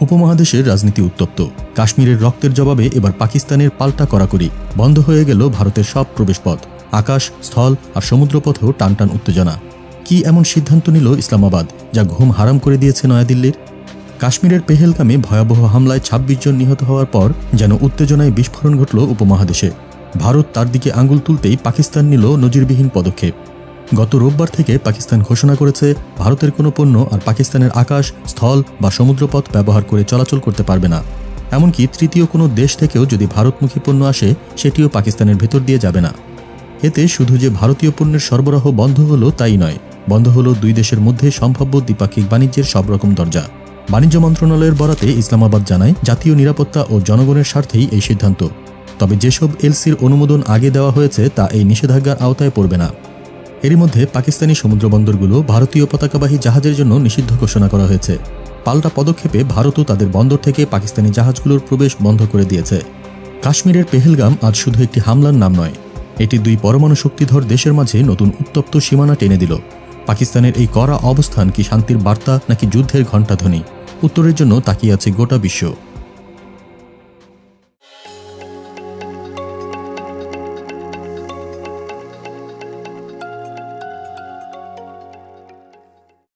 উপমহাদেশের রাজনীতি উত্তপ্ত। কাশ্মীরের রক্তের জবাবে এবার পাকিস্তানের পাল্টা কড়াকড়ি। বন্ধ হয়ে গেল ভারতের সব প্রবেশপথ। আকাশ, স্থল আর সমুদ্রপথেও টানটান উত্তেজনা। কি এমন সিদ্ধান্ত নিল ইসলামাবাদ, যা ঘুম হারাম করে দিয়েছে নয়াদিল্লির? কাশ্মীরের পেহেলগামে ভয়াবহ হামলায় ২৬ জন নিহত হওয়ার পর যেন উত্তেজনায় বিস্ফোরণ ঘটল উপমহাদেশে। ভারত তার দিকে আঙুল তুলতেই পাকিস্তান নিল নজিরবিহীন পদক্ষেপ। গত রোববার থেকে পাকিস্তান ঘোষণা করেছে ভারতের কোনো পণ্য আর পাকিস্তানের আকাশ, স্থল বা সমুদ্রপথ ব্যবহার করে চলাচল করতে পারবে না। এমনকি তৃতীয় কোনো দেশ থেকেও যদি ভারতমুখী পণ্য আসে, সেটিও পাকিস্তানের ভেতর দিয়ে যাবে না। এতে শুধু যে ভারতীয় পণ্যের সরবরাহ বন্ধ হলো তাই নয়, বন্ধ হলো দুই দেশের মধ্যে সম্ভাব্য দ্বিপাক্ষিক বাণিজ্যের সব রকম দরজা। বাণিজ্য মন্ত্রণালয়ের বরাতে ইসলামাবাদ জানায়, জাতীয় নিরাপত্তা ও জনগণের স্বার্থেই এই সিদ্ধান্ত। তবে যেসব এলসির অনুমোদন আগে দেওয়া হয়েছে তা এই নিষেধাজ্ঞার আওতায় পড়বে না। এরই মধ্যে পাকিস্তানি সমুদ্রবন্দরগুলো ভারতীয় পতাকাবাহী জাহাজের জন্য নিষিদ্ধ ঘোষণা করা হয়েছে। পাল্টা পদক্ষেপে ভারতও তাদের বন্দর থেকে পাকিস্তানি জাহাজগুলোর প্রবেশ বন্ধ করে দিয়েছে। কাশ্মীরের পেহেলগাম আজ শুধু একটি হামলার নাম নয়, এটি দুই পরমাণু শক্তিধর দেশের মাঝে নতুন উত্তপ্ত সীমানা টেনে দিল। পাকিস্তানের এই কড়া অবস্থান কি শান্তির বার্তা নাকি যুদ্ধের ঘণ্টাধ্বনি? উত্তরের জন্য তাকিয়ে আছে গোটা বিশ্ব।